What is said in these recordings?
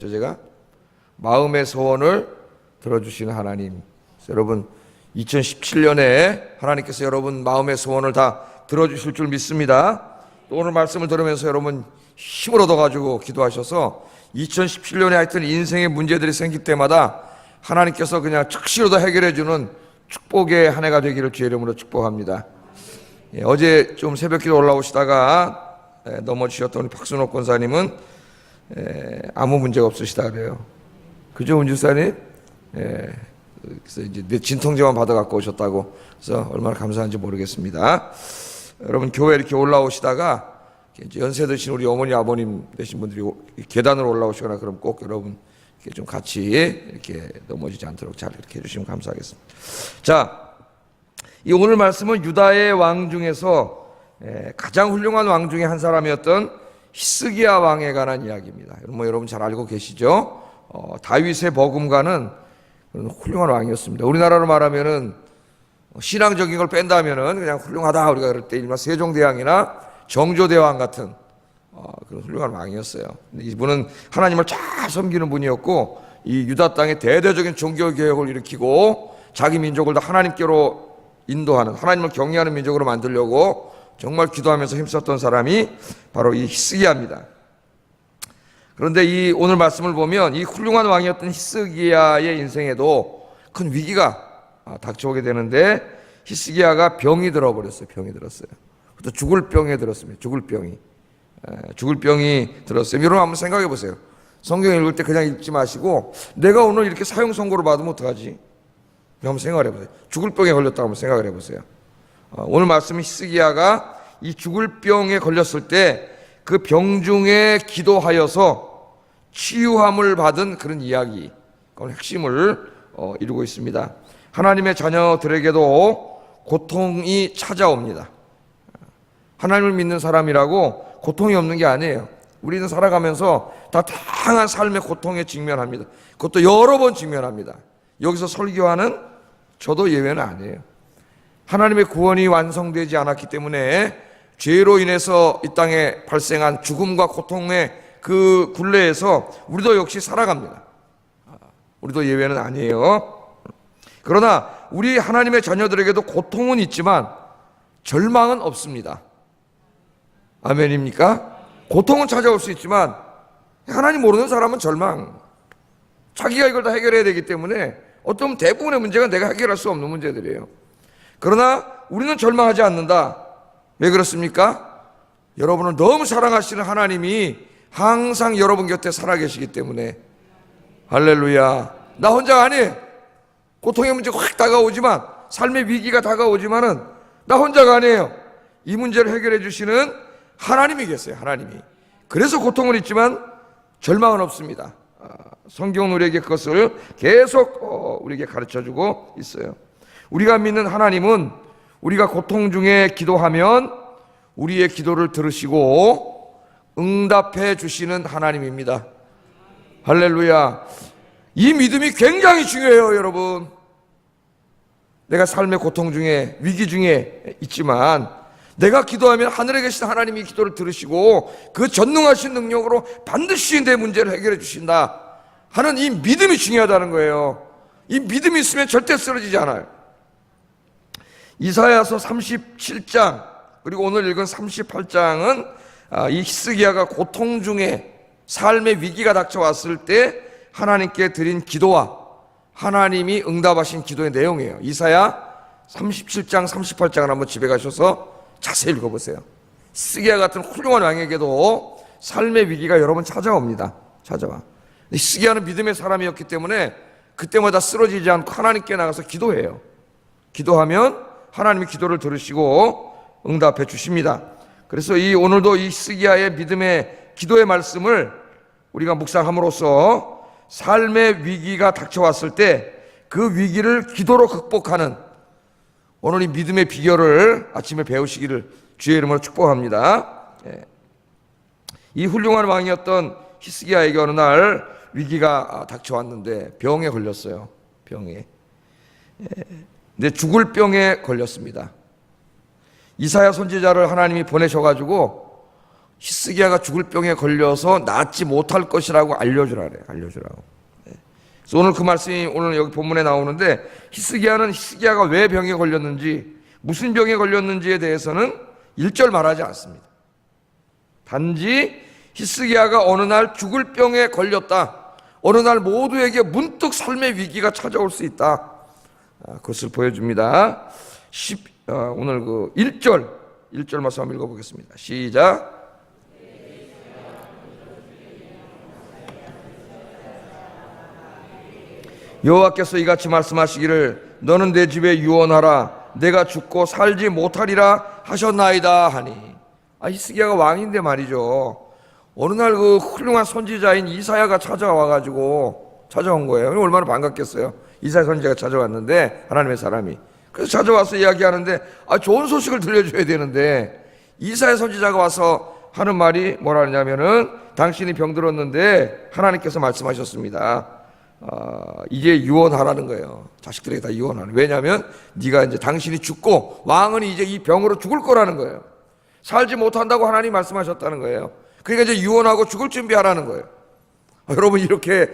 제가 마음의 소원을 들어주시는 하나님. 여러분 2017년에 하나님께서 여러분 마음의 소원을 다 들어주실 줄 믿습니다. 또 오늘 말씀을 들으면서 여러분 힘을 얻어가지고 기도하셔서 2017년에 하여튼 인생의 문제들이 생길 때마다 하나님께서 그냥 즉시로 다 해결해주는 축복의 한 해가 되기를 주의 이름으로 축복합니다. 어제 좀 새벽기도 올라오시다가 넘어지셨던 우리 박순옥 권사님은 아무 문제가 없으시다 그래요. 그죠, 은주사님? 그래서 이제 진통제만 받아 갖고 오셨다고. 그래서 얼마나 감사한지 모르겠습니다. 여러분 교회 이렇게 올라오시다가 이제 연세 드신 우리 어머니 아버님 되신 분들이 계단으로 올라오시거나 그럼 꼭 여러분 이렇게 좀 같이 이렇게 넘어지지 않도록 잘 이렇게 해주시면 감사하겠습니다. 자, 이 오늘 말씀은 유다의 왕 중에서 가장 훌륭한 왕 중에 한 사람이었던 히스기야 왕에 관한 이야기입니다. 여러분 잘 알고 계시죠? 다윗의 버금가는 훌륭한 왕이었습니다. 우리나라로 말하면은 신앙적인 걸 뺀다면은 그냥 훌륭하다 우리가 그럴 때 일반 세종대왕이나 정조대왕 같은 그런 훌륭한 왕이었어요. 이분은 하나님을 잘 섬기는 분이었고 이 유다 땅에 대대적인 종교 개혁을 일으키고 자기 민족을 다 하나님께로 인도하는, 하나님을 경외하는 민족으로 만들려고 정말 기도하면서 힘썼던 사람이 바로 이 히스기야입니다. 그런데 이 오늘 말씀을 보면 이 훌륭한 왕이었던 히스기야의 인생에도 큰 위기가 닥쳐오게 되는데 히스기야가 병이 들어버렸어요. 병이 들었어요. 또 죽을 병에 들었습니다. 죽을 병이 들었어요. 여러분 한번 생각해 보세요. 성경 읽을 때 그냥 읽지 마시고 내가 오늘 이렇게 사형 선고를 받으면 어떡하지? 한번 생각해 보세요. 죽을 병에 걸렸다고 한번 생각을 해보세요. 오늘 말씀은 히스기야가 이 죽을 병에 걸렸을 때 그 병 중에 기도하여서 치유함을 받은 그런 이야기, 그건 핵심을 이루고 있습니다. 하나님의 자녀들에게도 고통이 찾아옵니다. 하나님을 믿는 사람이라고 고통이 없는 게 아니에요. 우리는 살아가면서 다 다양한 삶의 고통에 직면합니다. 그것도 여러 번 직면합니다. 여기서 설교하는 저도 예외는 아니에요. 하나님의 구원이 완성되지 않았기 때문에 죄로 인해서 이 땅에 발생한 죽음과 고통의 그 굴레에서 우리도 역시 살아갑니다. 우리도 예외는 아니에요. 그러나 우리 하나님의 자녀들에게도 고통은 있지만 절망은 없습니다. 아멘입니까? 고통은 찾아올 수 있지만 하나님 모르는 사람은 절망. 자기가 이걸 다 해결해야 되기 때문에 어떤 대부분의 문제가 내가 해결할 수 없는 문제들이에요. 그러나 우리는 절망하지 않는다. 왜 그렇습니까? 여러분을 너무 사랑하시는 하나님이 항상 여러분 곁에 살아계시기 때문에. 할렐루야. 나 혼자가 아니에요. 고통의 문제가 확 다가오지만, 삶의 위기가 다가오지만은 나 혼자가 아니에요. 이 문제를 해결해 주시는 하나님이 계세요. 하나님이. 그래서 고통은 있지만 절망은 없습니다. 성경은 우리에게 그것을 계속 우리에게 가르쳐주고 있어요. 우리가 믿는 하나님은 우리가 고통 중에 기도하면 우리의 기도를 들으시고 응답해 주시는 하나님입니다. 할렐루야. 이 믿음이 굉장히 중요해요, 여러분. 내가 삶의 고통 중에, 위기 중에 있지만 내가 기도하면 하늘에 계신 하나님이 기도를 들으시고 그 전능하신 능력으로 반드시 내 문제를 해결해 주신다 하는 이 믿음이 중요하다는 거예요. 이 믿음이 있으면 절대 쓰러지지 않아요. 이사야서 37장 그리고 오늘 읽은 38장은 이 히스기야가 고통 중에 삶의 위기가 닥쳐왔을 때 하나님께 드린 기도와 하나님이 응답하신 기도의 내용이에요. 이사야 37장 38장을 한번 집에 가셔서 자세히 읽어보세요. 히스기야 같은 훌륭한 왕에게도 삶의 위기가 여러 번 찾아옵니다. 찾아와. 히스기야는 믿음의 사람이었기 때문에 그때마다 쓰러지지 않고 하나님께 나가서 기도해요. 기도하면 하나님이 기도를 들으시고 응답해 주십니다. 그래서 오늘도 이 히스기야의 믿음의 기도의 말씀을 우리가 묵상함으로써 삶의 위기가 닥쳐왔을 때 그 위기를 기도로 극복하는 오늘 이 믿음의 비결을 아침에 배우시기를 주의 이름으로 축복합니다. 이 훌륭한 왕이었던 히스기야에게 어느 날 위기가 닥쳐왔는데 병에 걸렸어요. 병에. 근데 죽을 병에 걸렸습니다. 이사야 선지자를 하나님이 보내셔가지고 히스기야가 죽을 병에 걸려서 낫지 못할 것이라고 알려주라래. 알려주라고. 그래서 오늘 그 말씀이 오늘 여기 본문에 나오는데, 히스기야가 왜 병에 걸렸는지, 무슨 병에 걸렸는지에 대해서는 1절 말하지 않습니다. 단지 히스기야가 어느 날 죽을 병에 걸렸다, 어느 날 모두에게 문득 삶의 위기가 찾아올 수 있다, 그것을 보여줍니다. 오늘 그 1절 말씀 한번 읽어보겠습니다. 시작. 여호와께서 이같이 말씀하시기를 너는 내 집에 유언하라. 내가 죽고 살지 못하리라 하셨나이다 하니. 히스기야가 왕인데 말이죠. 어느 날 그 훌륭한 선지자인 이사야가 찾아온 거예요. 얼마나 반갑겠어요. 이사야 선지자가 찾아왔는데, 하나님의 사람이. 그래서 찾아와서 이야기하는데, 좋은 소식을 들려줘야 되는데, 이사야 선지자가 와서 하는 말이 뭐라 하냐면은, 당신이 병들었는데 하나님께서 말씀하셨습니다. 이제 유언하라는 거예요. 자식들에게 다 유언하는. 왜냐하면 네가 이제 당신이 죽고 왕은 이제 이 병으로 죽을 거라는 거예요. 살지 못한다고 하나님이 말씀하셨다는 거예요. 그러니까 이제 유언하고 죽을 준비하라는 거예요. 여러분 이렇게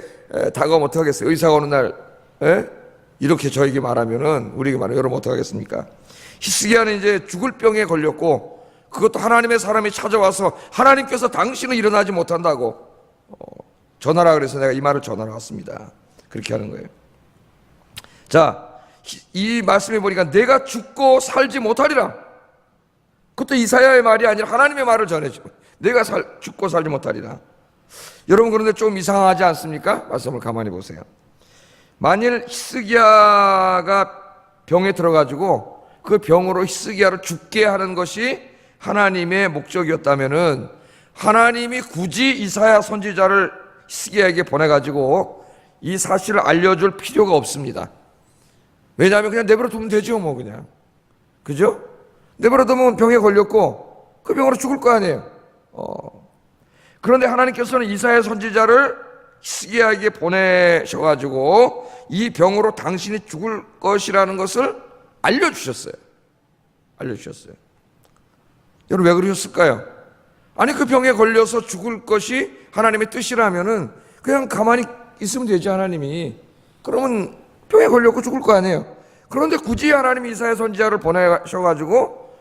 다가오면 어떡하겠어요? 의사가 어느 날 이렇게 저에게 말하면은, 우리에게 말하면 여러분 어떡하겠습니까? 히스기야는 이제 죽을 병에 걸렸고, 그것도 하나님의 사람이 찾아와서 하나님께서 당신은 일어나지 못한다고 전하라 그래서 내가 이 말을 전하러 왔습니다. 그렇게 하는 거예요. 자, 이 말씀에 보니까 내가 죽고 살지 못하리라. 그것도 이사야의 말이 아니라 하나님의 말을 전해줘. 내가 죽고 살지 못하리라. 여러분 그런데 좀 이상하지 않습니까? 말씀을 가만히 보세요. 만일 히스기야가 병에 들어가지고 그 병으로 히스기야를 죽게 하는 것이 하나님의 목적이었다면은, 하나님이 굳이 이사야 선지자를 히스기야에게 보내가지고 이 사실을 알려줄 필요가 없습니다. 왜냐하면 그냥 내버려 두면 되죠, 뭐 그냥. 그죠? 내버려 두면 병에 걸렸고 그 병으로 죽을 거 아니에요. 그런데 하나님께서는 이사야 선지자를 히스기야에게 보내셔가지고 이 병으로 당신이 죽을 것이라는 것을 알려주셨어요. 여러분 왜 그러셨을까요? 아니 그 병에 걸려서 죽을 것이 하나님의 뜻이라면은 그냥 가만히 있으면 되지, 하나님이. 그러면 병에 걸렸고 죽을 거 아니에요. 그런데 굳이 하나님이 이사야 선지자를 보내셔가지고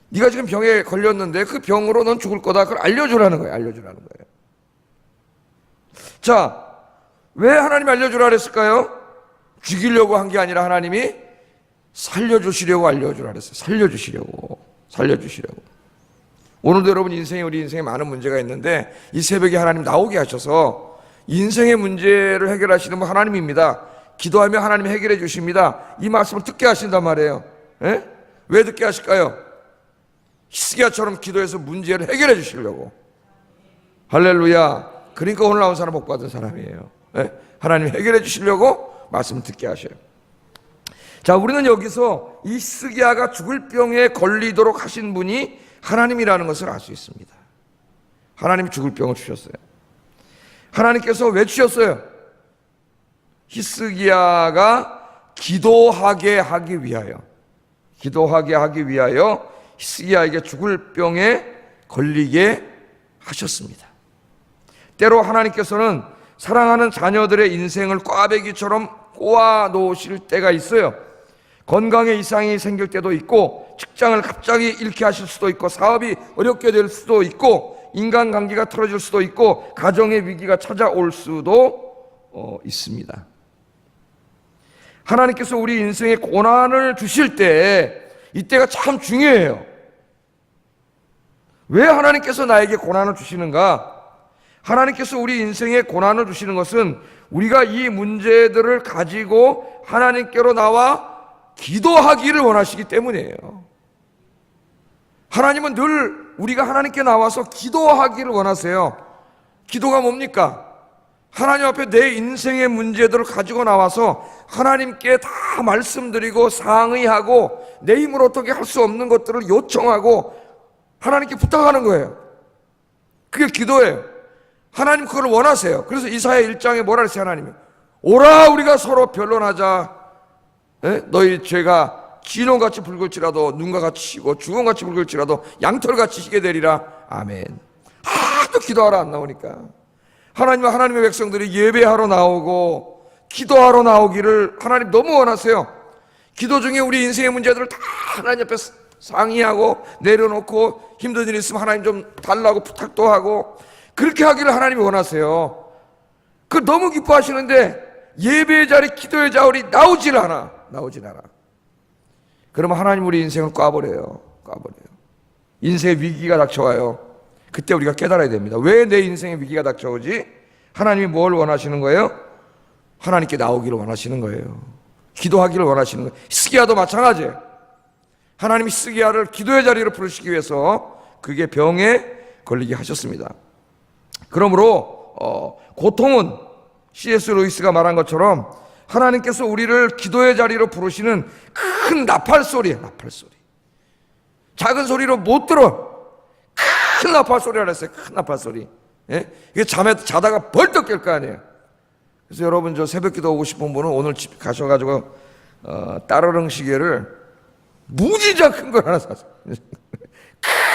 네가 지금 병에 걸렸는데 그 병으로 넌 죽을 거다, 그걸 알려주라는 거예요. 자, 왜 하나님이 알려주라 그랬을까요? 죽이려고 한 게 아니라 하나님이 살려주시려고 알려주라 그랬어요. 살려주시려고. 오늘도 여러분 우리 인생에 많은 문제가 있는데 이 새벽에 하나님 나오게 하셔서 인생의 문제를 해결하시는 분 하나님입니다. 기도하면 하나님이 해결해 주십니다. 이 말씀을 듣게 하신단 말이에요. 왜 듣게 하실까요? 히스기야처럼 기도해서 문제를 해결해 주시려고. 할렐루야. 그러니까 오늘 나온 사람 복 받은 사람이에요. 하나님이 해결해 주시려고 말씀을 듣게 하셔요. 자, 우리는 여기서 이 히스기야가 죽을 병에 걸리도록 하신 분이 하나님이라는 것을 알 수 있습니다. 하나님이 죽을 병을 주셨어요. 하나님께서 왜 주셨어요? 히스기야가 기도하게 하기 위하여 히스기야에게 죽을 병에 걸리게 하셨습니다. 때로 하나님께서는 사랑하는 자녀들의 인생을 꽈배기처럼 꼬아 놓으실 때가 있어요. 건강에 이상이 생길 때도 있고, 직장을 갑자기 잃게 하실 수도 있고, 사업이 어렵게 될 수도 있고, 인간관계가 틀어질 수도 있고, 가정의 위기가 찾아올 수도 있습니다. 하나님께서 우리 인생에 고난을 주실 때 이때가 참 중요해요. 왜 하나님께서 나에게 고난을 주시는가? 하나님께서 우리 인생에 고난을 주시는 것은 우리가 이 문제들을 가지고 하나님께로 나와 기도하기를 원하시기 때문이에요. 하나님은 늘 우리가 하나님께 나와서 기도하기를 원하세요. 기도가 뭡니까? 하나님 앞에 내 인생의 문제들을 가지고 나와서 하나님께 다 말씀드리고 상의하고 내 힘으로 어떻게 할 수 없는 것들을 요청하고 하나님께 부탁하는 거예요. 그게 기도예요. 하나님 그걸 원하세요. 그래서 이사야 1장에 뭐라 그랬어요? 하나님이 오라 우리가 서로 변론하자. 너희 죄가 진홍같이 붉을지라도 눈과 같이 희고 주홍같이 붉을지라도 양털같이 희게 되리라. 아멘. 하도 기도하러 안 나오니까. 하나님과 하나님의 백성들이 예배하러 나오고 기도하러 나오기를 하나님 너무 원하세요. 기도 중에 우리 인생의 문제들을 다 하나님 앞에 상의하고 내려놓고 힘든 일 있으면 하나님 좀 달라고 부탁도 하고 그렇게 하기를 하나님이 원하세요. 그 너무 기뻐하시는데 예배의 자리, 기도의 자리 나오질 않아. 그러면 하나님 우리 인생을 꽈버려요. 인생의 위기가 닥쳐와요. 그때 우리가 깨달아야 됩니다. 왜 내 인생에 위기가 닥쳐오지? 하나님이 뭘 원하시는 거예요? 하나님께 나오기를 원하시는 거예요. 기도하기를 원하시는 거예요. 히스기야도 마찬가지예요. 하나님이 히스기야를 기도의 자리로 부르시기 위해서 그게 병에 걸리게 하셨습니다. 그러므로 고통은 C.S. 루이스가 말한 것처럼 하나님께서 우리를 기도의 자리로 부르시는 큰 나팔소리예요. 나팔소리. 작은 소리로 못 들어. 큰 나팔소리라 그랬어요. 큰 나팔소리. 예? 이게 잠에 자다가 벌떡 깰 거 아니에요. 그래서 여러분 저 새벽기도 오고 싶은 분은 오늘 집 가셔가지고 따르릉 시계를 무지장 큰 걸 하나 샀어요.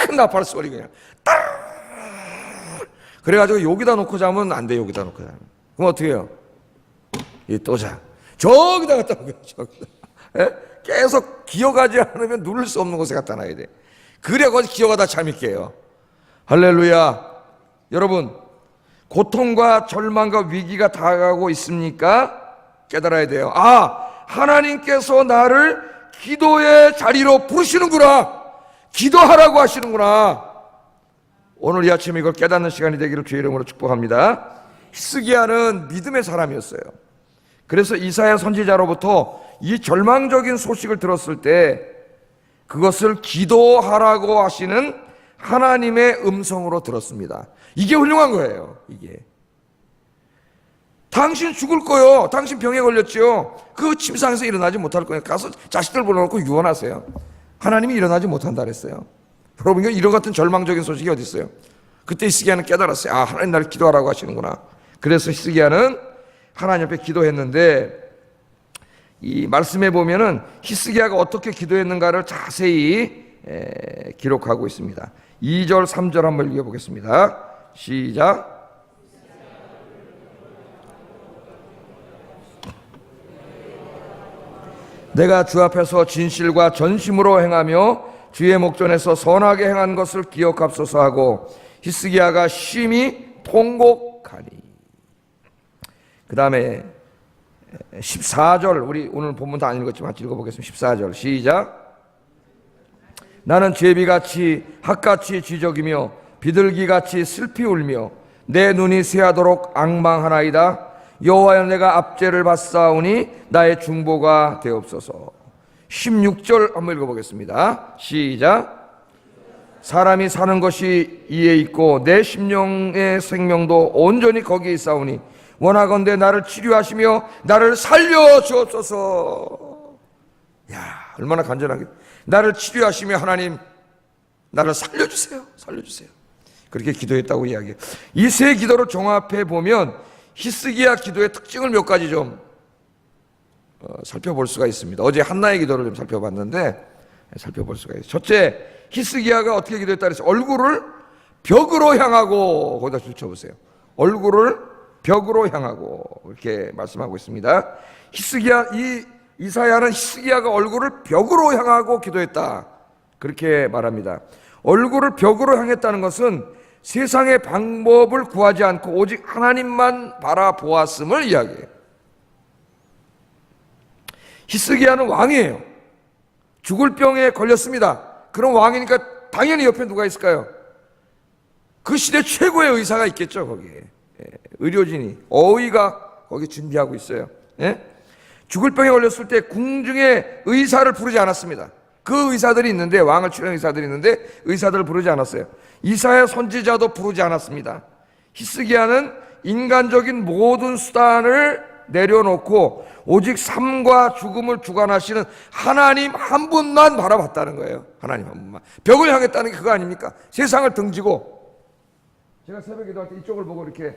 큰 나팔소리 그냥 따르릉. 그래가지고 여기다 놓고 자면 안 돼. 여기다 놓고 자면. 그럼 어떻게 해요? 또 자. 저기다 갖다 놓고 저기다. 예? 계속 기어가지 않으면 누를 수 없는 곳에 갖다 놔야 돼. 그래야 거기 기어가다 잠이 깨요. 할렐루야. 여러분 고통과 절망과 위기가 다가가고 있습니까? 깨달아야 돼요. 하나님께서 나를 기도의 자리로 부르시는구나. 기도하라고 하시는구나. 오늘 이 아침에 이걸 깨닫는 시간이 되기를 주의 이름으로 축복합니다. 히스기야는 믿음의 사람이었어요. 그래서 이사야 선지자로부터 이 절망적인 소식을 들었을 때 그것을 기도하라고 하시는 하나님의 음성으로 들었습니다. 이게 훌륭한 거예요. 이게 당신 죽을 거요. 당신 병에 걸렸지요. 그 침상에서 일어나지 못할 거예요. 가서 자식들 불러놓고 유언하세요. 하나님이 일어나지 못한다 그랬어요. 여러분 이런 같은 절망적인 소식이 어디 있어요? 그때 히스기야는 깨달았어요. 하나님 나를 기도하라고 하시는구나. 그래서 히스기야는 하나님 앞에 기도했는데 이 말씀에 보면은 히스기야가 어떻게 기도했는가를 자세히 기록하고 있습니다. 2절 3절 한번 읽어보겠습니다. 시작. 내가 주 앞에서 진실과 전심으로 행하며 주의 목전에서 선하게 행한 것을 기억합소서 하고 히스기야가 심히 통곡하니. 그 다음에 14절 우리 오늘 본문 다 안 읽었지만 읽어보겠습니다. 14절 시작. 나는 제비같이 학같이 쥐적이며 비둘기같이 슬피 울며 내 눈이 새하도록 앙망하나이다. 여호와여 내가 압제를 받사오니 나의 중보가 되옵소서. 16절 한번 읽어보겠습니다. 시작. 사람이 사는 것이 이에 있고 내 심령의 생명도 온전히 거기에 있사오니 원하건대 나를 치료하시며 나를 살려 주옵소서. 야, 얼마나 간절하게. 나를 치료하시며 하나님 나를 살려주세요. 그렇게 기도했다고 이야기해요. 이 세 기도를 종합해 보면 히스기야 기도의 특징을 몇 가지 좀 살펴볼 수가 있습니다. 어제 한나의 기도를 좀 살펴봤는데 살펴볼 수가 있어요. 첫째, 히스기야가 어떻게 기도했다 그랬어요? 얼굴을 벽으로 향하고, 거기다 줄쳐보세요. 얼굴을 벽으로 향하고 이렇게 말씀하고 있습니다. 이사야는 히스기야가 얼굴을 벽으로 향하고 기도했다 그렇게 말합니다. 얼굴을 벽으로 향했다는 것은 세상의 방법을 구하지 않고 오직 하나님만 바라보았음을 이야기해요. 히스기야는 왕이에요. 죽을 병에 걸렸습니다. 그럼 왕이니까 당연히 옆에 누가 있을까요? 그 시대 최고의 의사가 있겠죠. 거기에 의료진이, 어의가 거기 준비하고 있어요. 죽을 병에 걸렸을 때 궁중에 의사를 부르지 않았습니다. 그 의사들이 있는데, 왕을 치료하는 의사들이 있는데 의사들을 부르지 않았어요. 이사야 선지자도 부르지 않았습니다. 히스기야는 인간적인 모든 수단을 내려놓고 오직 삶과 죽음을 주관하시는 하나님 한 분만 바라봤다는 거예요. 하나님 한 분만. 벽을 향했다는 게 그거 아닙니까? 세상을 등지고. 제가 새벽 기도할 때 이쪽을 보고 이렇게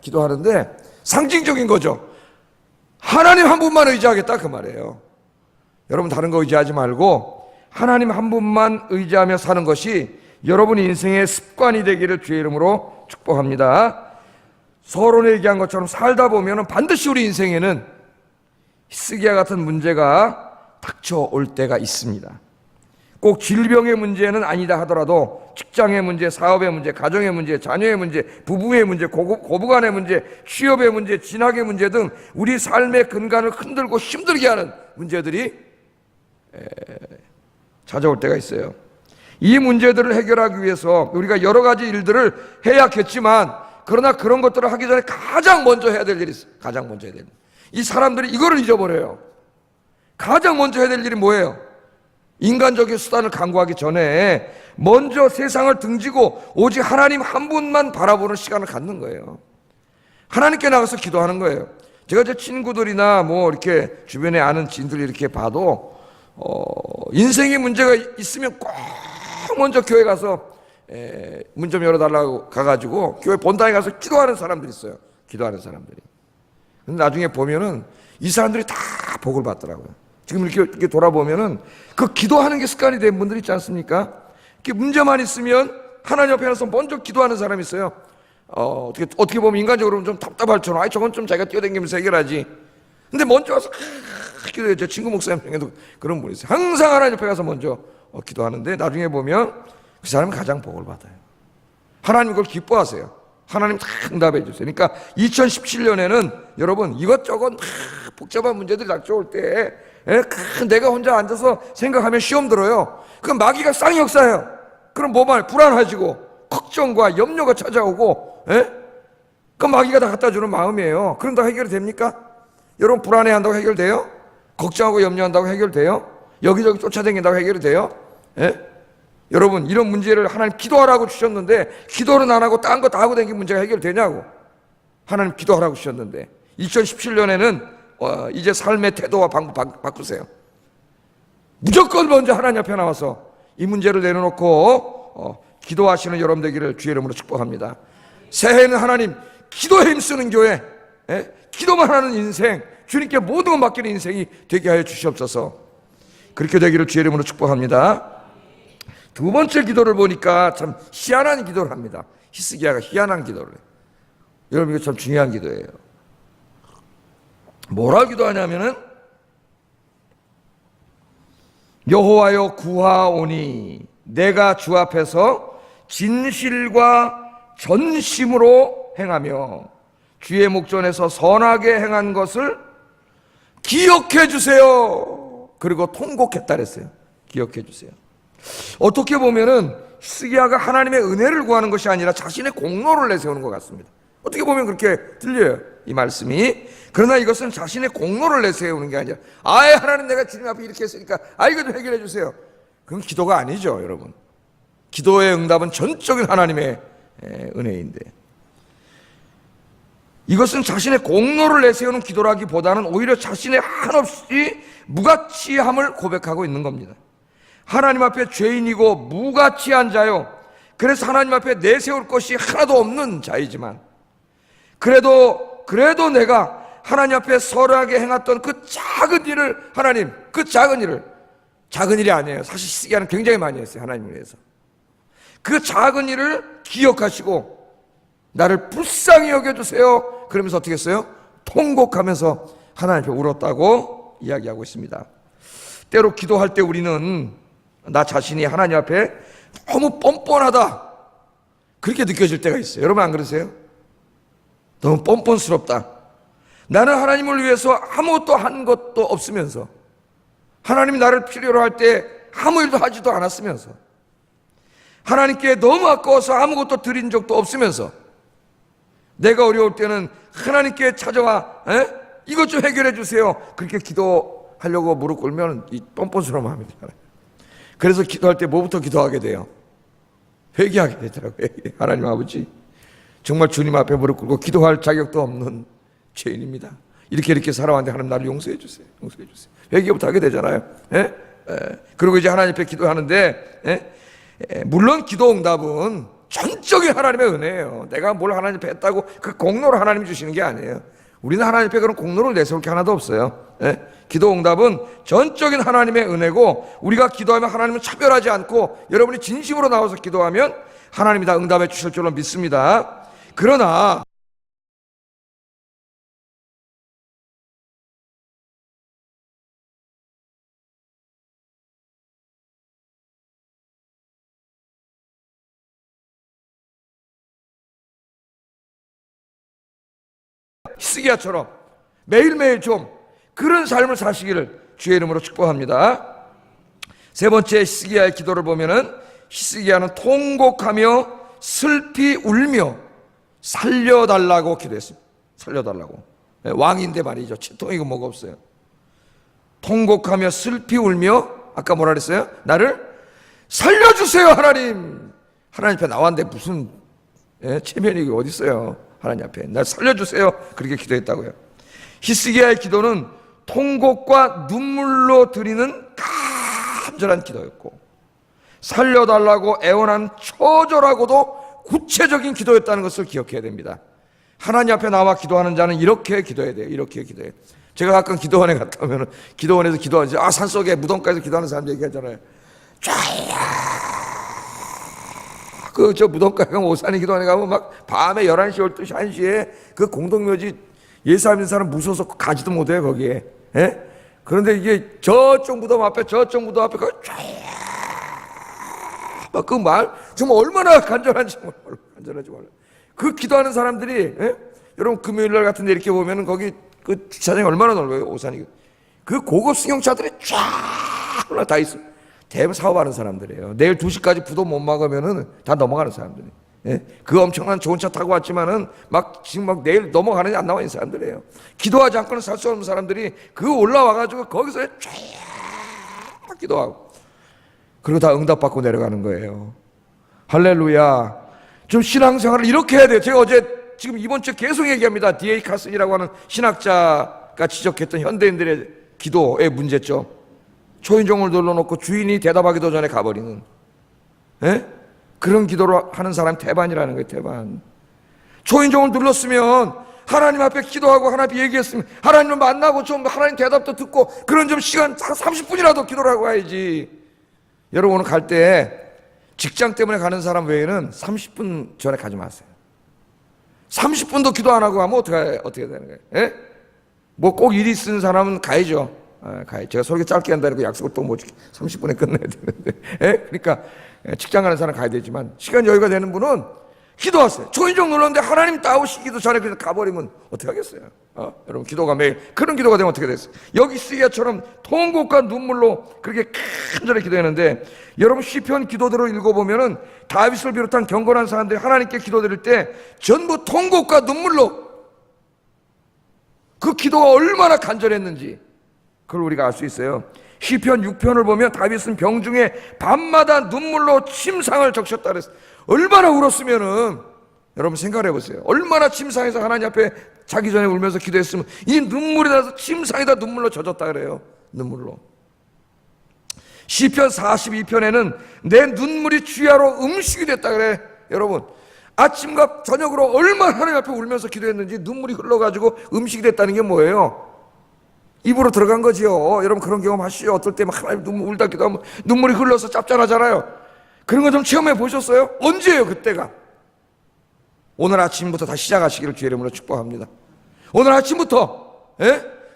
기도하는데 상징적인 거죠. 하나님 한 분만 의지하겠다 그 말이에요. 여러분 다른 거 의지하지 말고 하나님 한 분만 의지하며 사는 것이 여러분의 인생의 습관이 되기를 주의 이름으로 축복합니다. 서론에 얘기한 것처럼 살다 보면 반드시 우리 인생에는 히스기야 같은 문제가 닥쳐올 때가 있습니다. 꼭 질병의 문제는 아니다 하더라도 직장의 문제, 사업의 문제, 가정의 문제, 자녀의 문제, 부부의 문제, 고부간의 문제, 취업의 문제, 진학의 문제 등 우리 삶의 근간을 흔들고 힘들게 하는 문제들이 찾아올 때가 있어요. 이 문제들을 해결하기 위해서 우리가 여러 가지 일들을 해야겠지만, 그러나 그런 것들을 하기 전에 가장 먼저 해야 될 일이 있어요. 가장 먼저 해야 될 일. 이 사람들이 이거를 잊어버려요. 가장 먼저 해야 될 일이 뭐예요? 인간적인 수단을 강구하기 전에 먼저 세상을 등지고 오직 하나님 한 분만 바라보는 시간을 갖는 거예요. 하나님께 나가서 기도하는 거예요. 제가 제 친구들이나 뭐 이렇게 주변에 아는 지인들 이렇게 봐도 인생에 문제가 있으면 꼭 먼저 교회 가서 문 좀 열어달라고 가가지고 교회 본당에 가서 기도하는 사람들이 있어요. 기도하는 사람들이. 근데 나중에 보면은 이 사람들이 다 복을 받더라고요. 지금 이렇게 돌아보면은 그 기도하는 게 습관이 된 분들 있지 않습니까? 이렇게 문제만 있으면 하나님 앞에 가서 먼저 기도하는 사람이 있어요. 어떻게 보면 인간적으로는 좀 답답할처럼, 저건 좀 자기가 뛰어다니면서 해결하지. 근데 먼저 와서 기도해요. 제 친구 목사님 중에도 그런 분이 있어요. 항상 하나님 앞에 가서 먼저 기도하는데 나중에 보면 그 사람은 가장 복을 받아요. 하나님 그걸 기뻐하세요. 하나님 다 응답해 주세요. 그러니까 2017년에는 여러분 이것저것 복잡한 문제들이 닥쳐올 때 내가 혼자 앉아서 생각하면 시험 들어요. 그럼 마귀가 쌍역사예요. 그럼 뭐만 불안해지고 걱정과 염려가 찾아오고, 그럼 마귀가 다 갖다 주는 마음이에요. 그럼 다 해결이 됩니까? 여러분 불안해한다고 해결돼요? 걱정하고 염려한다고 해결돼요? 여기저기 쫓아다닌다고 해결이 돼요? 여러분 이런 문제를 하나님 기도하라고 주셨는데 기도는 안 하고 딴 거 다 하고 다니는 문제가 해결되냐고. 하나님 기도하라고 주셨는데 2017년에는 이제 삶의 태도와 방법 바꾸세요. 무조건 먼저 하나님 앞에 나와서 이 문제를 내려놓고 기도하시는 여러분 되기를 주의 이름으로 축복합니다. 새해에는 하나님 기도에 힘쓰는 교회, 기도만 하는 인생, 주님께 모든 것 맡기는 인생이 되게 하여 주시옵소서. 그렇게 되기를 주의 이름으로 축복합니다. 두 번째 기도를 보니까 참 희한한 기도를 합니다. 히스기야가 희한한 기도를 해요. 여러분 이거 참 중요한 기도예요. 뭐라 기도하냐면은 여호와여 구하오니 내가 주 앞에서 진실과 전심으로 행하며 주의 목전에서 선하게 행한 것을 기억해 주세요. 그리고 통곡했다 그랬어요. 기억해 주세요. 어떻게 보면은 히스기야가 하나님의 은혜를 구하는 것이 아니라 자신의 공로를 내세우는 것 같습니다. 어떻게 보면 그렇게 들려요, 이 말씀이. 그러나 이것은 자신의 공로를 내세우는 게 아니라 하나님 내가 주님 앞에 이렇게 했으니까 이거 좀 해결해 주세요. 그건 기도가 아니죠, 여러분. 기도의 응답은 전적인 하나님의 은혜인데, 이것은 자신의 공로를 내세우는 기도라기보다는 오히려 자신의 한없이 무가치함을 고백하고 있는 겁니다. 하나님 앞에 죄인이고 무가치한 자요, 그래서 하나님 앞에 내세울 것이 하나도 없는 자이지만 그래도 내가 하나님 앞에 선하게 행했던 그 작은 일을, 하나님 그 작은 일이 아니에요. 사실 히스기야는 굉장히 많이 했어요. 하나님을 위해서 그 작은 일을 기억하시고 나를 불쌍히 여겨주세요. 그러면서 어떻게 했어요? 통곡하면서 하나님 앞에 울었다고 이야기하고 있습니다. 때로 기도할 때 우리는 나 자신이 하나님 앞에 너무 뻔뻔하다 그렇게 느껴질 때가 있어요. 여러분 안 그러세요? 너무 뻔뻔스럽다. 나는 하나님을 위해서 아무것도 한 것도 없으면서, 하나님이 나를 필요로 할 때 아무 일도 하지도 않았으면서, 하나님께 너무 아까워서 아무것도 드린 적도 없으면서, 내가 어려울 때는 하나님께 찾아와 이것 좀 해결해 주세요 그렇게 기도하려고 무릎 꿇으면 이 뻔뻔스러운 마음이 들어요. 그래서 기도할 때 뭐부터 기도하게 돼요? 회개하게 되더라고요. 하나님 아버지, 정말 주님 앞에 무릎 꿇고 기도할 자격도 없는 죄인입니다. 이렇게 살아왔는데 하나님 나를 용서해 주세요. 용서해 주세요. 회개부터 하게 되잖아요. 그리고 이제 하나님 앞에 기도하는데, 물론 기도 응답은 전적인 하나님의 은혜예요. 내가 뭘 하나님 앞에 했다고 그 공로를 하나님이 주시는 게 아니에요. 우리는 하나님 앞에 그런 공로를 내세울 게 하나도 없어요. 예? 기도 응답은 전적인 하나님의 은혜고, 우리가 기도하면 하나님은 차별하지 않고 여러분이 진심으로 나와서 기도하면 하나님이 다 응답해 주실 줄로 믿습니다. 그러나 히스기야처럼 매일매일 좀 그런 삶을 사시기를 주의 이름으로 축복합니다. 세 번째 히스기야의 기도를 보면은, 히스기야는 통곡하며 슬피 울며 살려달라고 기도했습니다. 살려달라고. 왕인데 말이죠. 채통이고 뭐가 없어요. 통곡하며 슬피 울며, 아까 뭐라 그랬어요? 나를 살려주세요 하나님. 하나님 앞에 나왔는데 무슨 체면이 어디 있어요. 하나님 앞에 날 살려주세요, 그렇게 기도했다고요. 히스기야의 기도는 통곡과 눈물로 드리는 간절한 기도였고, 살려달라고 애원한 처절하고도 구체적인 기도였다는 것을 기억해야 됩니다. 하나님 앞에 나와 기도하는 자는 이렇게 기도해야 돼요. 이렇게 기도해요. 제가 가끔 기도원에 갔다 오면, 기도원에서 기도하지, 산속에 무덤가에서 기도하는 사람 얘기하잖아요. 저 무덤가에 가면, 오산이 기도원에 가면 막 밤에 11시, 12시, 1시에 그 공동묘지 예수 믿는 사람 무서워서 가지도 못해요, 거기에. 예? 그런데 이게 저쪽 무덤 앞에 그 말 정말 얼마나 간절한지 몰라. 그 기도하는 사람들이, 여러분 금요일날 같은 데 이렇게 보면은 거기 그 주차장이 얼마나 넓어요, 오산이. 그 고급 승용차들이 쫙 다 있어. 대부분 사업하는 사람들이에요. 내일 2시까지 부도 못 막으면은 다 넘어가는 사람들이. 그 엄청난 좋은 차 타고 왔지만은 지금 내일 넘어가는지 안 나와 있는 사람들이에요. 기도하지 않고는 살 수 없는 사람들이 그 올라와가지고 거기서 쫙 기도하고, 그리고 다 응답받고 내려가는 거예요. 할렐루야. 좀 신앙생활을 이렇게 해야 돼요. 제가 지금 이번 주에 계속 얘기합니다. D.A. 카슨이라고 하는 신학자가 지적했던 현대인들의 기도의 문제점. 초인종을 눌러놓고 주인이 대답하기도 전에 가버리는, 그런 기도를 하는 사람이 태반이라는 거예요. 태반. 초인종을 눌렀으면 하나님 앞에 기도하고 하나님 앞에 얘기했으면 하나님을 만나고 좀 하나님 대답도 듣고 그런 좀 시간 30분이라도 기도를 하고 가야지. 여러분 오늘 갈 때 직장 때문에 가는 사람 외에는 30분 전에 가지 마세요. 30분도 기도 안 하고 가면 어떻게 되는 거예요? 뭐 꼭 일이 있는 사람은 가야죠. 가야죠. 제가 설교 짧게 한다고 약속을 또 못 지키 30분에 끝내야 되는데. 그러니까 직장 가는 사람 가야 되지만, 시간 여유가 되는 분은 기도하세요. 초인종 눌렀는데 하나님 나오시기도 전에 그냥 가버리면 어떻게 하겠어요? 여러분 기도가 매일 그런 기도가 되면 어떻게 됐어요? 여기 히스기야처럼 통곡과 눈물로 그렇게 간절히 기도했는데, 여러분 시편 기도들을 읽어보면은 다윗을 비롯한 경건한 사람들이 하나님께 기도드릴 때 전부 통곡과 눈물로, 그 기도가 얼마나 간절했는지 그걸 우리가 알 수 있어요. 시편 6편을 보면 다윗은 병중에 밤마다 눈물로 침상을 적셨다 그랬어요. 얼마나 울었으면은, 여러분 생각해 보세요. 얼마나 침상에서 하나님 앞에 자기 전에 울면서 기도했으면 이 눈물이 나서 침상에다 눈물로 젖었다 그래요. 눈물로. 시편 42편에는 내 눈물이 주야로 음식이 됐다 그래. 여러분 아침과 저녁으로 얼마나 하나님 앞에 울면서 기도했는지 눈물이 흘러가지고 음식이 됐다는 게 뭐예요? 입으로 들어간 거지요. 여러분 그런 경험 하시죠? 어떨 때 막 하나님 눈물 울다 기도하면 눈물이 흘러서 짭짤하잖아요. 그런 거 좀 체험해 보셨어요? 언제예요 그때가? 오늘 아침부터 다 시작하시기를 주의 이름으로 축복합니다. 오늘 아침부터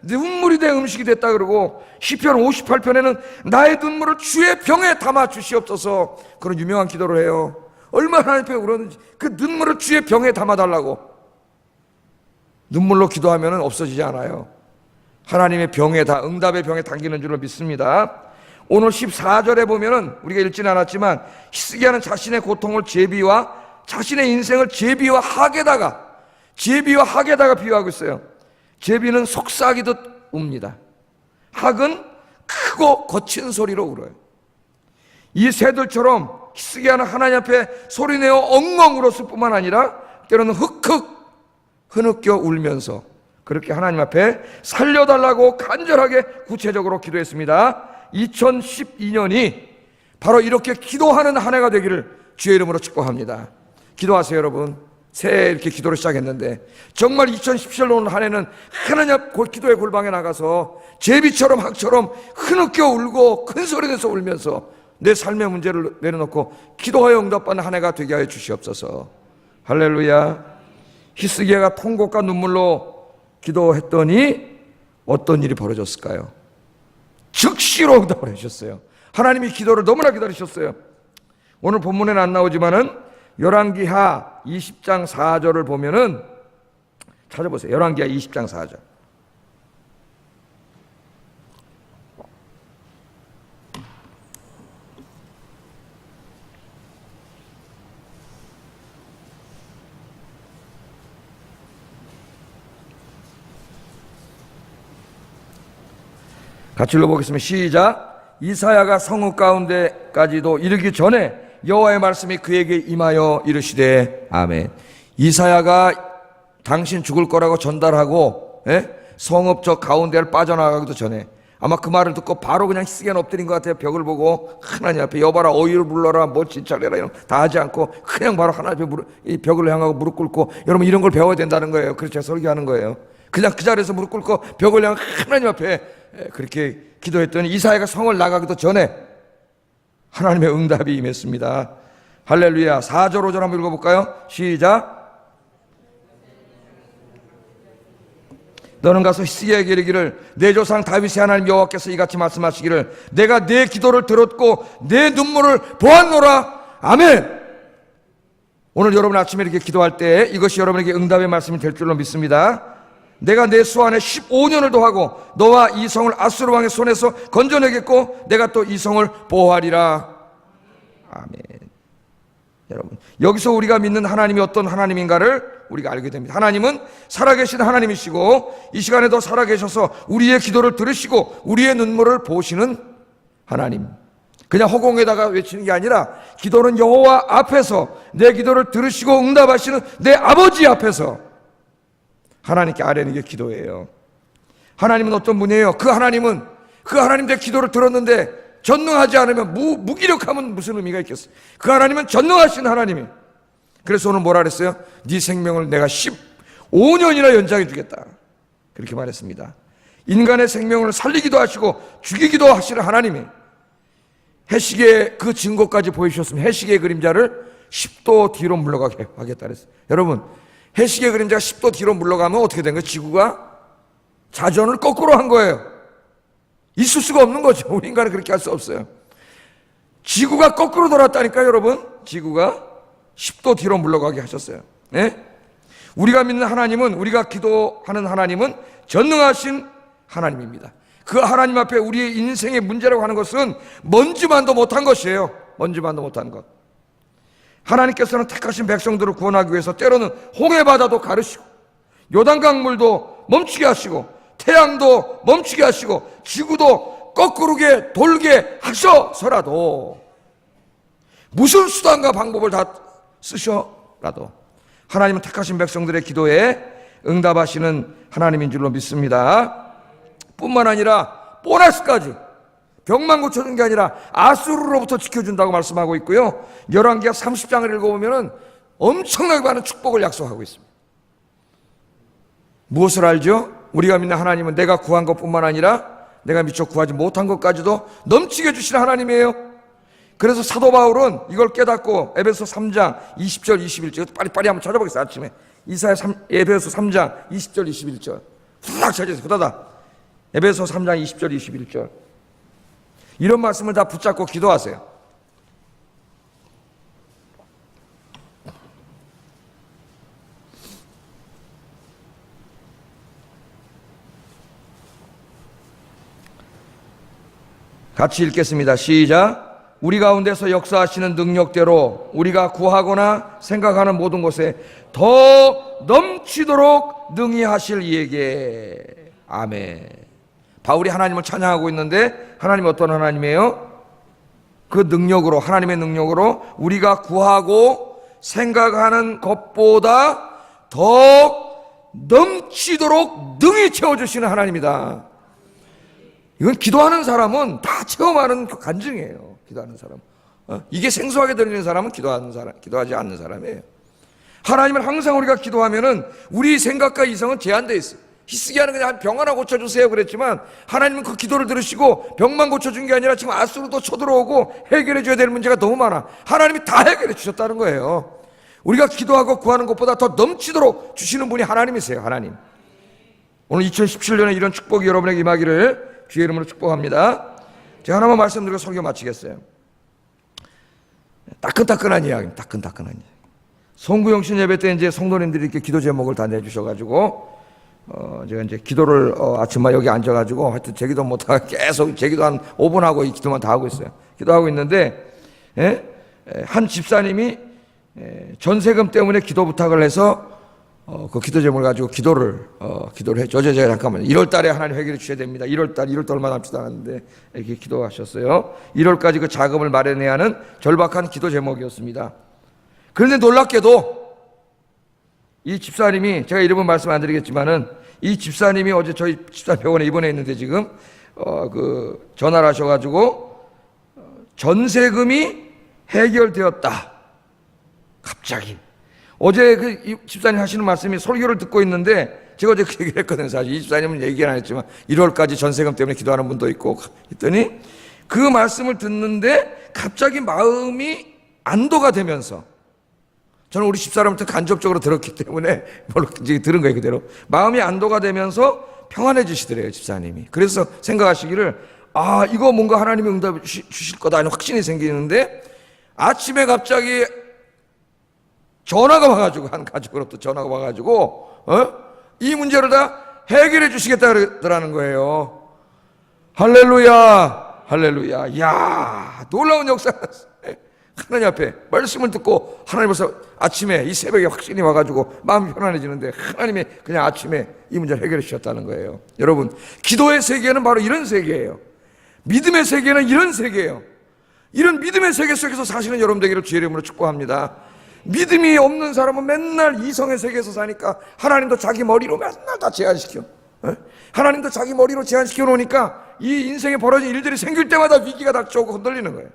눈물이 내 음식이 됐다 그러고, 시편 58편에는 나의 눈물을 주의 병에 담아 주시옵소서, 그런 유명한 기도를 해요. 얼마나 하나님 앞에 울었는지 그 눈물을 주의 병에 담아달라고. 눈물로 기도하면 없어지지 않아요. 하나님의 병에 다 응답의 병에 담기는 줄로 믿습니다. 오늘 14절에 보면은 우리가 읽지는 않았지만 히스기야는 자신의 고통을 제비와 자신의 인생을 제비와 학에다가 비유하고 있어요. 제비는 속삭이듯 웁니다. 학은 크고 거친 소리로 울어요. 이 새들처럼 히스기야는 하나님 앞에 소리내어 엉엉 울었을 뿐만 아니라 때로는 흑흑 흐느껴 울면서 그렇게 하나님 앞에 살려달라고 간절하게 구체적으로 기도했습니다. 2012년이 바로 이렇게 기도하는 한 해가 되기를 주의 이름으로 축복합니다. 기도하세요 여러분. 새해 이렇게 기도를 시작했는데 정말 2017년 한 해는 하나님 앞 기도의 골방에 나가서 제비처럼 학처럼 흐느껴 울고 큰 소리 내서 울면서 내 삶의 문제를 내려놓고 기도하여 응답받는 한 해가 되게 하여 주시옵소서. 할렐루야. 히스기야가 통곡과 눈물로 기도했더니 어떤 일이 벌어졌을까요? 즉시로 응답을 해주셨어요. 하나님이 기도를 너무나 기다리셨어요. 오늘 본문에는 안 나오지만은 열왕기하 20장 4절을 보면은 찾아보세요. 열왕기하 20장 4절. 같이 읽어보겠습니다. 시작. 이사야가 성읍 가운데까지도 이르기 전에 여호와의 말씀이 그에게 임하여 이르시되 아멘. 이사야가 당신 죽을 거라고 전달하고 성읍 저 가운데를 빠져나가기도 전에 아마 그 말을 듣고 바로 그냥 히스기야는 엎드린 것 같아요. 벽을 보고 하나님 앞에 여봐라 어이를 불러라 뭐 진찰해라 이런 다 하지 않고 그냥 바로 하나님 앞에 이 벽을 향하고 무릎 꿇고 여러분 이런 걸 배워야 된다는 거예요. 그래서 제가 설교하는 거예요. 그냥 그 자리에서 무릎 꿇고 벽을 향해 하나님 앞에 그렇게 기도했더니 이사야가 성을 나가기도 전에 하나님의 응답이 임했습니다. 할렐루야. 4절 5절 한번 읽어볼까요? 시작. 너는 가서 히스기야에게 이르기를 내 조상 다윗의 하나님 여호와께서 이같이 말씀하시기를 내가 내 기도를 들었고 내 눈물을 보았노라. 아멘. 오늘 여러분 아침에 이렇게 기도할 때 이것이 여러분에게 응답의 말씀이 될 줄로 믿습니다. 내가 내 수 안에 15년을 더하고 너와 이 성을 아수르 왕의 손에서 건져내겠고 내가 또 이 성을 보호하리라. 아멘. 여러분 여기서 우리가 믿는 하나님이 어떤 하나님인가를 우리가 알게 됩니다. 하나님은 살아계신 하나님이시고 이 시간에도 살아계셔서 우리의 기도를 들으시고 우리의 눈물을 보시는 하나님. 그냥 허공에다가 외치는 게 아니라 기도는 여호와 앞에서 내 기도를 들으시고 응답하시는 내 아버지 앞에서 하나님께 아뢰는 게 기도예요. 하나님은 어떤 분이에요? 그 하나님 내 기도를 들었는데 전능하지 않으면 무기력하면 무슨 의미가 있겠어요? 그 하나님은 전능하신 하나님이. 그래서 오늘 뭐라 그랬어요? 네 생명을 내가 15년이나 연장해 주겠다 그렇게 말했습니다. 인간의 생명을 살리기도 하시고 죽이기도 하시는 하나님이 해시계의 그 증거까지 보여주셨으면 해시계의 그림자를 10도 뒤로 물러가게 하겠다 그랬어요. 여러분 해시계 그림자가 10도 뒤로 물러가면 어떻게 된 거예요? 지구가 자전을 거꾸로 한 거예요. 있을 수가 없는 거죠. 우리 인간은 그렇게 할 수 없어요. 지구가 거꾸로 돌았다니까요, 여러분. 지구가 10도 뒤로 물러가게 하셨어요. 네? 우리가 믿는 하나님은, 우리가 기도하는 하나님은 전능하신 하나님입니다. 그 하나님 앞에 우리의 인생의 문제라고 하는 것은 먼지만도 못한 것이에요. 먼지만도 못한 것. 하나님께서는 택하신 백성들을 구원하기 위해서 때로는 홍해바다도 가르시고 요단강 물도 멈추게 하시고 태양도 멈추게 하시고 지구도 거꾸로게 돌게 하셔서라도 무슨 수단과 방법을 다 쓰셔라도 하나님은 택하신 백성들의 기도에 응답하시는 하나님인 줄로 믿습니다. 뿐만 아니라 보너스까지 병만 고쳐준 게 아니라 아수르로부터 지켜준다고 말씀하고 있고요. 열왕기하 30장을 읽어보면 엄청나게 많은 축복을 약속하고 있습니다. 무엇을 알죠? 우리가 믿는 하나님은 내가 구한 것뿐만 아니라 내가 미처 구하지 못한 것까지도 넘치게 주시는 하나님이에요. 그래서 사도 바울은 이걸 깨닫고 에베소 3장 20절 21절 빨리빨리 한번 찾아보겠습니다. 아침에 에베소 3장 20절 21절 후딱 찾으세요. 후다닥 에베소 3장 20절 21절 이런 말씀을 다 붙잡고 기도하세요. 같이 읽겠습니다. 시작. 우리 가운데서 역사하시는 능력대로 우리가 구하거나 생각하는 모든 것에 더 넘치도록 능히 하실 이에게 아멘. 바울이 하나님을 찬양하고 있는데 하나님이 어떤 하나님이에요? 그 능력으로, 하나님의 능력으로 우리가 구하고 생각하는 것보다 더 넘치도록 능히 채워주시는 하나님이다. 이건 기도하는 사람은 다 체험하는 간증이에요. 기도하는 사람. 이게 생소하게 들리는 사람은 기도하지 않는 사람이에요. 하나님은 항상 우리가 기도하면은 우리 생각과 이성은 제한되어 있어요. 히스기야는 그냥 병 하나 고쳐주세요 그랬지만 하나님은 그 기도를 들으시고 병만 고쳐준 게 아니라 지금 아수르도 쳐들어오고 해결해 줘야 될 문제가 너무 많아. 하나님이 다 해결해 주셨다는 거예요. 우리가 기도하고 구하는 것보다 더 넘치도록 주시는 분이 하나님이세요. 하나님. 오늘 2017년에 이런 축복이 여러분에게 임하기를 주의 이름으로 축복합니다. 제가 하나만 말씀드리고 설교 마치겠어요. 따끈따끈한 이야기입니다. 따끈따끈한 이야기. 송구영신 예배 때 이제 성도님들이 이렇게 기도 제목을 다 내주셔가지고 제가 이제 기도를 아침마다 여기 앉아가지고 하여튼 제 기도 못하고 계속 제 기도 한 5분 하고 이 기도만 다 하고 있어요. 기도하고 있는데 한 집사님이 전세금 때문에 기도 부탁을 해서 그 기도 제목을 가지고 기도를 했죠. 어제 제가 잠깐만 1월 달에 하나님 해결해 주셔야 됩니다. 1월 달 얼마 남지도 않았는데 이렇게 기도하셨어요. 1월까지 그 자금을 마련해야 하는 절박한 기도 제목이었습니다. 그런데 놀랍게도 이 집사님이, 제가 이름은 말씀 안 드리겠지만은 이 집사님이 어제 저희 집사병원에 입원해 있는데 지금 전화를 하셔가지고 전세금이 해결되었다. 갑자기 어제 이 집사님 하시는 말씀이, 설교를 듣고 있는데 제가 어제 그 얘기를 했거든요. 사실 이 집사님은 얘기는 안 했지만 1월까지 전세금 때문에 기도하는 분도 있고 했더니 그 말씀을 듣는데 갑자기 마음이 안도가 되면서, 저는 우리 집사람한테 간접적으로 들었기 때문에 물론 들은 거예요. 그대로 마음이 안도가 되면서 평안해지시더래요, 집사님이. 그래서 생각하시기를 이거 뭔가 하나님이 응답 주실 거다 하는 확신이 생기는데 아침에 갑자기 전화가 와가지고, 한 가족으로부터 전화가 와가지고 이 문제를 다 해결해 주시겠다 그러더라는 거예요. 할렐루야, 할렐루야. 이야, 놀라운 역사. 하나님 앞에 말씀을 듣고 하나님 벌써 아침에 이 새벽에 확신이 와가지고 마음이 편안해지는데 하나님이 그냥 아침에 이 문제를 해결해 주셨다는 거예요. 여러분, 기도의 세계는 바로 이런 세계예요. 믿음의 세계는 이런 세계예요. 이런 믿음의 세계 속에서 사시는 여러분 되기를 주의 이름으로 축복합니다. 믿음이 없는 사람은 맨날 이성의 세계에서 사니까 하나님도 자기 머리로 맨날 다 제한시켜. 하나님도 자기 머리로 제한시켜 놓으니까 이 인생에 벌어진 일들이 생길 때마다 위기가 닥쳐오고 흔들리는 거예요.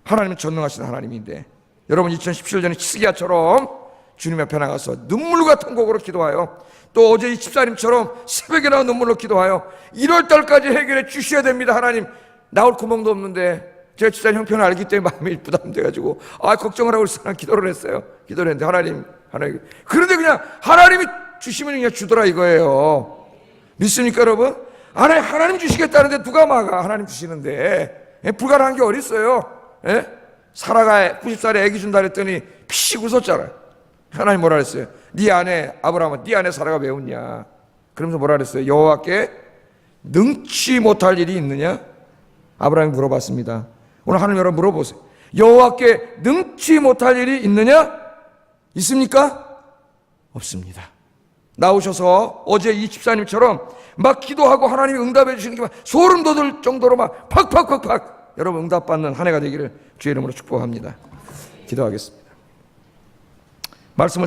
하나님은 전능하신 하나님인데 여러분, 2017년에 히스기야처럼 주님 앞에 나가서 눈물 같은 곡으로 기도하여, 또 어제 이 집사님처럼 새벽에 나와 눈물로 기도하여 1월 달까지 해결해 주셔야 됩니다. 하나님, 나올 구멍도 없는데. 제가 집사님 형편을 알기 때문에 마음이 부담돼가지고 걱정을 하고 있어. 기도를 했어요. 기도를 했는데 하나님. 그런데 그냥 하나님이 주시면 그냥 주더라 이거예요. 믿습니까 여러분? 하나님 주시겠다는데 누가 막아? 하나님 주시는데. 불가능한 게 어디 있어요? 사라가 90살에 아기 준다 그랬더니 피식 웃었잖아요. 하나님 뭐라 그랬어요? 네 아내 아브라함은 네 아내 사라가 왜 웃냐? 그러면서 뭐라 그랬어요? 여호와께 능치 못할 일이 있느냐? 아브라함이 물어봤습니다. 오늘 하나님 여러분 물어보세요. 여호와께 능치 못할 일이 있느냐? 있습니까? 없습니다. 나오셔서 어제 이 집사님처럼 막 기도하고 하나님이 응답해 주시는 게 막 소름 돋을 정도로 막 팍팍팍팍 여러분 응답받는 한 해가 되기를 주의 이름으로 축복합니다. 기도하겠습니다. 말씀을